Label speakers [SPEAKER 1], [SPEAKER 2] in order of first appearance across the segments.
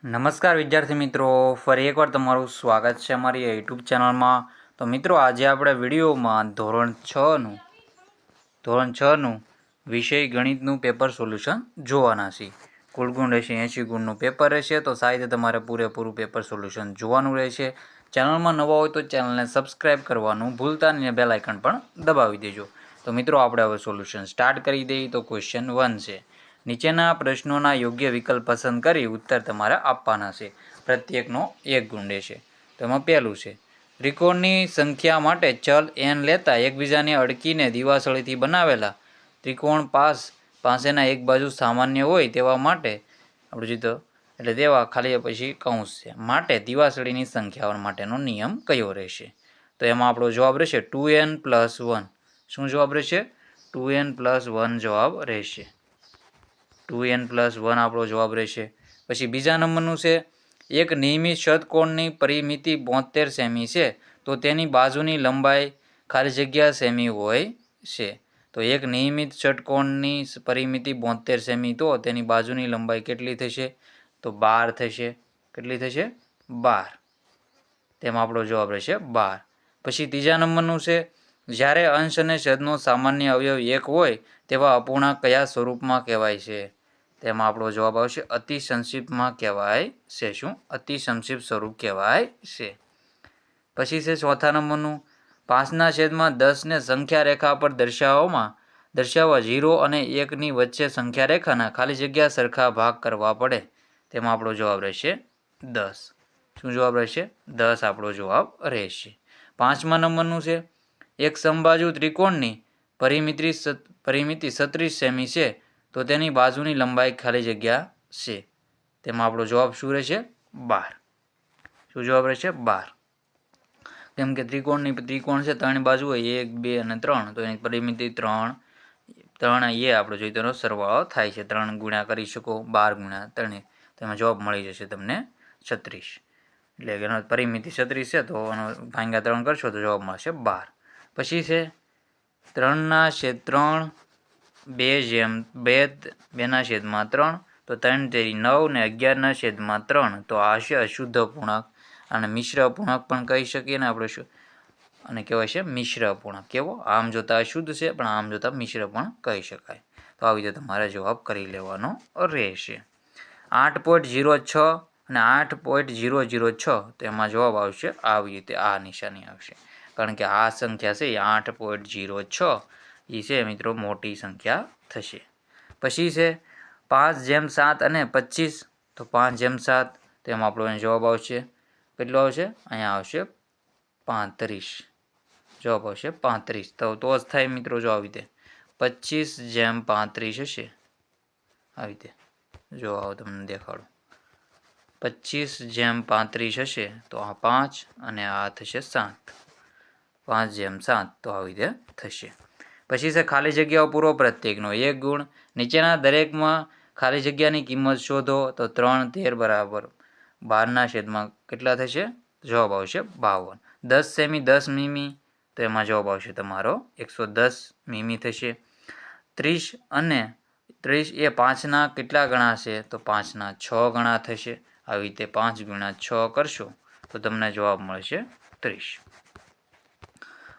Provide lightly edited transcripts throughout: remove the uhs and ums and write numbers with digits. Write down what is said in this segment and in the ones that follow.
[SPEAKER 1] નમસ્કાર વિદ્યાર્થી મિત્રો, ફરી એકવાર તમારું સ્વાગત છે અમારી યુટ્યુબ ચેનલમાં. તો મિત્રો, આજે આપણે વિડીયોમાં ધોરણ છનું વિષય ગણિતનું પેપર સોલ્યુશન જોવાના છીએ. કુલ ગુણ રહેશે 80 ગુણનું પેપર રહેશે. તો સાહેબ તમારે પૂરેપૂરું પેપર સોલ્યુશન જોવાનું રહેશે. ચેનલમાં નવા હોય તો ચેનલને સબસ્ક્રાઈબ કરવાનું ભૂલતા નહીં, બેલ આઇકન પણ દબાવી દેજો. તો મિત્રો, આપણે હવે સોલ્યુશન સ્ટાર્ટ કરી દઈએ. તો ક્વેશ્ચન 1 છે. નીચેના પ્રશ્નોના યોગ્ય વિકલ્પ પસંદ કરી ઉત્તર તમારે આપવાના છે. પ્રત્યેકનો 1 ગુણ રહેશે. તો એમાં પહેલું છે, ત્રિકોણની સંખ્યા માટે ચલ n લેતા એકબીજાને અડકીને દિવાસળીથી બનાવેલા ત્રિકોણ પાસેના એક બાજુ સામાન્ય હોય તેવા માટે આપણે જીતો એટલે તેવા ખાલી પછી કૌંસ છે માટે દિવાસળીની સંખ્યાઓ માટેનો નિયમ કયો રહેશે? તો એમાં આપણો જવાબ રહેશે 2n + 1. શું જવાબ રહેશે? 2n + 1 જવાબ રહેશે. 2n + 1 આપણો જવાબ રહેશે. પછી બીજા નંબરનું છે, એક નિયમિત ષટકોણની પરિમિતિ 72 સેમી છે તો તેની બાજુની લંબાઈ ખાલી જગ્યા સેમી હોય છે. તો એક નિયમિત ષટકોણની પરિમિતિ 72 સેમી તો તેની બાજુની લંબાઈ કેટલી થશે? તો 12 થશે. કેટલી થશે? 12. તેમાં આપણો જવાબ રહેશે 12. પછી ત્રીજા નંબરનું છે, જ્યારે અંશ અને છેદનો સામાન્ય અવયવ 1 હોય તેવા અપૂર્ણાંક કયા સ્વરૂપમાં કહેવાય છે? તેમાં આપણો જવાબ આવશે અતિ સંક્ષિપ્તમાં કહેવાય છે. શું? અતિ સંક્ષિપ્ત સ્વરૂપ કહેવાય છે. પછી છે ચોથા નંબરનું, 5/10 ને સંખ્યા રેખા પર દર્શાવવા 0 અને 1ની વચ્ચે સંખ્યા રેખાના ખાલી જગ્યા સરખા ભાગ કરવા પડે. તેમાં આપણો જવાબ રહેશે 10. શું જવાબ રહેશે? 10 આપણો જવાબ રહેશે. પાંચમા નંબરનું છે, એક સમબાજુ ત્રિકોણની પરિમિતિ 36 સેમી છે તો તેની બાજુની લંબાઈ ખાલી જગ્યા છે. તેમાં આપણો જવાબ શું રહેશે? 12. શું જવાબ રહેશે? 12. કેમ કે ત્રિકોણ છે, 3 બાજુ હોય, 1, 2 અને 3, તો એની પરિમિતિ 3 એ આપણો જોઈએ તેનો સરવાળો થાય છે. 3 ગુણ્યા કરી શકો, 12 × 3, તો એમાં જવાબ મળી જશે તમને 36. એટલે એનો પરિમિતિ 36 છે તો એનો ભાગ્યા 3 કરશો તો જવાબ મળશે 12. પછી છે 3/3 2/3, તો 3 તેરી 9 ને 11/3, તો આ છે અશુદ્ધ અપૂર્ણાંક. અને મિશ્ર અપૂર્ણાંક પણ કહી શકીએ ને આપણે. શું અને કહેવાય છે મિશ્ર અપૂર્ણાંક. કેવો? આમ જોતા અશુદ્ધ છે પણ આમ જોતા મિશ્ર પણ કહી શકાય. તો આવી રીતે તમારે જવાબ કરી લેવાનો રહેશે. 8.06 અને 8.006, તો એમાં જવાબ આવશે આવી રીતે, આ નિશાની આવશે. કારણ કે આ સંખ્યા છે એ 8.06 એ છે મિત્રો મોટી સંખ્યા થશે. પછી છે 5/7 અને 25, તો 5/7, તો એમાં આપણો જવાબ આવશે કેટલો આવશે? અહીંયા આવશે 35. જવાબ આવશે 35. તો જ થાય મિત્રો. જો આવી રીતે 25/35 હશે. આવી રીતે જો આવો તમને દેખાડો, 25/35 હશે તો આ 5 અને આ થશે 7. 5/7, તો આવી રીતે થશે. પછી છે ખાલી જગ્યાઓ પૂરો પ્રત્યેકનો 1 ગુણ. નીચેના દરેકમાં ખાલી જગ્યાની કિંમત શોધો. તો 3, 13 બરાબર 12/, કેટલા થશે? જવાબ આવશે 52. 10 સેમી 10 મીમી, તો એમાં જવાબ આવશે તમારો 110 મીમી થશે. 30 અને 30 એ 5ના કેટલા ગણા છે? તો 5ના 6 ગણા થશે. આવી રીતે 5 × 6 કરશો તો તમને જવાબ મળશે 30.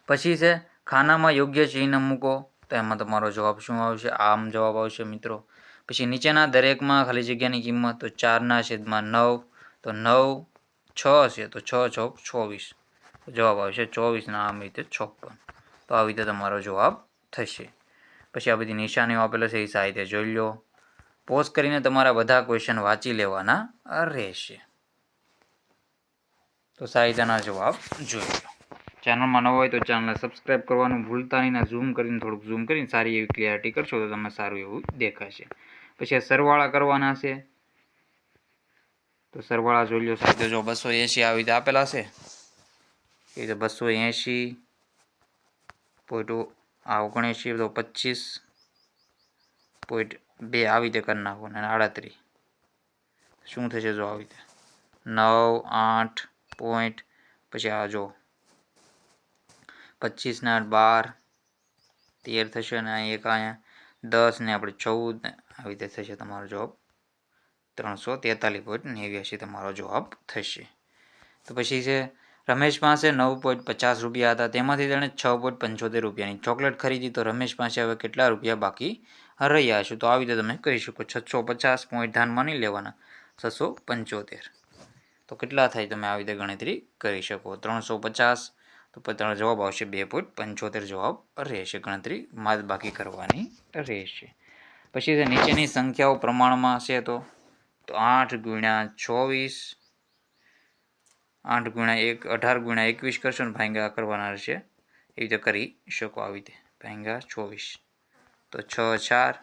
[SPEAKER 1] પછી છે ખાનામાં યોગ્ય ચિહ્ન મૂકો. તો એમાં તમારો જવાબ શું આવશે? આમ જવાબ આવશે મિત્રો. પછી નીચેના દરેકમાં ખાલી જગ્યાની કિંમત, તો 4/9, તો 9 6 છે તો 6 × 24, જવાબ આવશે 24 ને આમ રીતે 56. તો આવી રીતે તમારો જવાબ થશે. પછી આ બધી નિશાનીઓ આપેલો છે એ સાહિત્ય જોઈ લો. પોઝ કરીને તમારા બધા ક્વેશ્ચન વાંચી લેવાના રહેશે. તો સાહિત્યના જવાબ જોઈ લો. ચેનલમાં નવો હોય તો ચેનલને સબસ્ક્રાઈબ કરવાનું ભૂલતા નહીં. થોડુંક ઝૂમ કરીને સારી એવી ક્લિયરિટી કરશો તો તમને સારું એવું દેખાશે. પછી આ સરવાળા કરવાના છે. તો સરવાળા જોઈ લો. સાહિત્ય જો 280 આવી રીતે આપેલા છે. એ રીતે 280.79, તો 25.2 આવી રીતે કરી નાખો અને 38 શું થશે? જો આવી રીતે 9, 8 પોઈન્ટ, પછી આ જો 25 ને 8 12 13 થશે અને એક અહીંયા 10 ને આપણે 14 આવી રીતે થશે તમારો જવાબ 343.89 તમારો જવાબ થશે. તો પછી છે રમેશ પાસે 9.50 રૂપિયા હતા, તેમાંથી તેણે 6.75 રૂપિયાની ચોકલેટ ખરીદી, તો રમેશ પાસે હવે કેટલા રૂપિયા બાકી રહ્યા હશે? તો આવી રીતે તમે કહી શકો. 650 પોઈન્ટ ધ્યાનમાં નહીં લેવાના, 675. તો કેટલા થાય તમે આવી રીતે ગણતરી કરી શકો. 350 તો તમારો જવાબ આવશે 2.75 જવાબ રહેશે. ગણતરી બાદ બાકી કરવાની રહેશે. પછી છે નીચેની સંખ્યાઓ પ્રમાણમાં છે તો 8 × 24, 8 × 1, 18 × 21 કરશો ને ભાંગ્યા કરવાના રહેશે. એવી રીતે કરી શકો. આવી રીતે ભાંગ્યા 24 તો 6 4,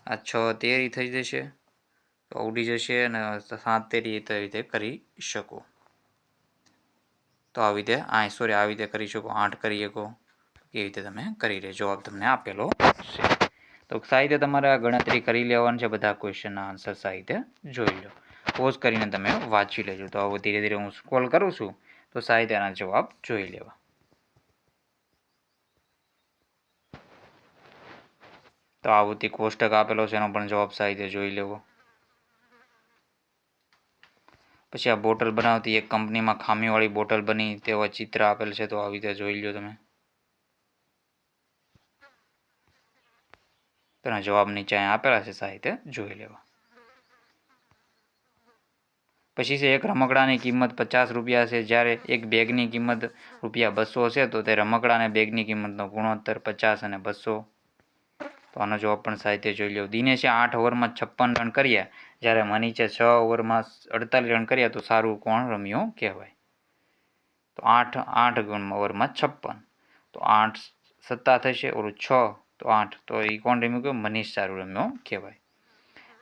[SPEAKER 1] આ 6 13 થઈ જશે, તો ઉડી જશે, અને 7 13 રીતે કરી શકો. તો આવી રીતે આવી રીતે કરી શકો. 8 કરી શકો, એવી રીતે તમે કરી લે. જવાબ તમને આપેલો છે. તો સાહિત્ય તમારે આ ગણતરી કરી લેવાનું છે. બધા ક્વેશ્ચનના આન્સર સાહિત્ય જોઈ લો. પોઝ કરીને તમે વાંચી લેજો. તો હવે ધીરે ધીરે હું સ્ક્રોલ કરું છું તો સાહિત્યના જવાબ જોઈ લેવા. તો આવૃત્તિ કોષ્ટક આપેલો છે, એનો પણ જવાબ સાહિત્ય જોઈ લેવો. પછી આ બોટલ બનાવતી એક કંપનીમાં ખામીવાળી બોટલ બની તેવા ચિત્ર આપેલ છે, તો આવી રીતે જોઈ લો તમે. તેના જવાબ નીચે અહીંયા આપેલા છે, સાહિત્ય જોઈ લેવા. પછી છે એક રમકડાની કિંમત 50 રૂપિયા છે, જ્યારે એક બેગની કિંમત ₹200 છે, તો તે રમકડા અને બેગની કિંમતનો ગુણોત્તર 50 અને 200. તો આનો જવાબ પણ સાહિત્ય જોઈ લો. દિનેશે 8 ઓવરમાં 56 રન કર્યા, જ્યારે મનીષે 6 ઓવરમાં 48 રન કર્યા, તો સારું કોણ રમ્યો કહેવાય? તો 8 ઓવરમાં 56, તો 8 સત્તા થશે, ઓલું 6 તો 8, તો એ કોણ રમ્યું કે મનીષ સારું રમ્યો કહેવાય.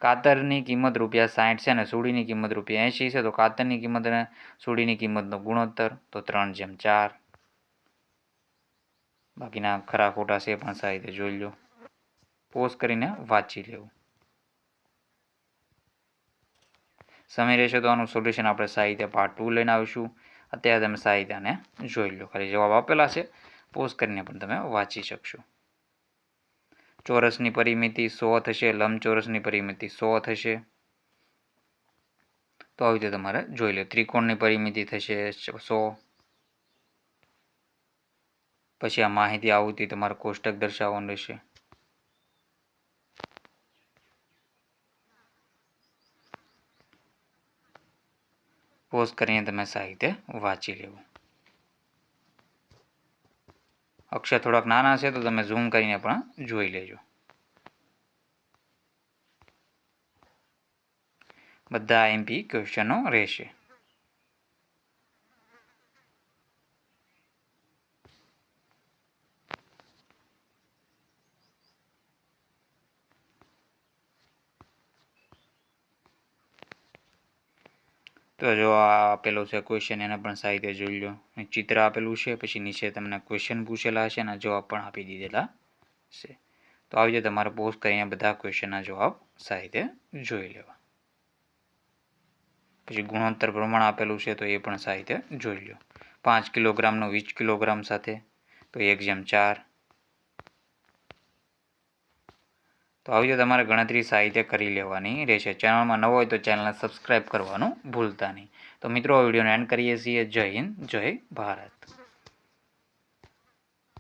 [SPEAKER 1] કાતરની કિંમત ₹60 છે અને સુડીની કિંમત ₹80 છે, તો કાતરની કિંમત અને સુડીની કિંમતનો ગુણોત્તર તો 3:4. બાકીના ખરા ખોટા છે પણ સાહિત્ય જોઈ લો. પોઝ કરીને વાંચી લેવું. સમય રહેશે તો આનું સોલ્યુશન આપણે સાહિત્ય પાર્ટ 2 લઈને આવીશું. અત્યારે તમે સાહિત્યને જોઈ લો. ખાલી જવાબ આપેલા છે, પોઝ કરીને પણ તમે વાંચી શકશો. ચોરસની પરિમિતિ 100 થશે, લંબચોરસની પરિમિતિ 100 થશે. તો આવી રીતે તમારે જોઈ લો. ત્રિકોણની પરિમિતિ થશે 100. પછી આ માહિતી આવૃત્તિ તમારે કોષ્ટક દર્શાવવાનું રહેશે. પોઝ કરીને તમે સાહિત્ય વાંચી લેવું. અક્ષર થોડાક નાના છે, તો તમે ઝૂમ કરીને પણ જોઈ લેજો. બધા MP ક્વેશ્ચનો રહેશે. તો જો આ આપેલું છે ક્વેશ્ચન, એને પણ સાહિત્ય જોઈ લો. ચિત્ર આપેલું છે, પછી નીચે તમને ક્વેશ્ચન પૂછેલા છે અને જવાબ પણ આપી દીધેલા છે. તો આવી રીતે તમારે પોઝ કરીને બધા ક્વેશ્ચનના જવાબ સાહિત્ય જોઈ લેવા. પછી ગુણોત્તર પ્રમાણ આપેલું છે, તો એ પણ સાહિત્ય જોઈ લો. 5 કિલોગ્રામનો 20 કિલોગ્રામ સાથે, તો 1:4. તો આવી રીતે તમારે ગણતરી સાહિત્ય કરી લેવાની રહેશે. ચેનલમાં નવો હોય તો ચેનલને સબસ્ક્રાઈબ કરવાનું ભૂલતા નહીં. તો મિત્રો, વિડીયોને એન્ડ કરીએ છીએ. જય હિન્દ, જય ભારત.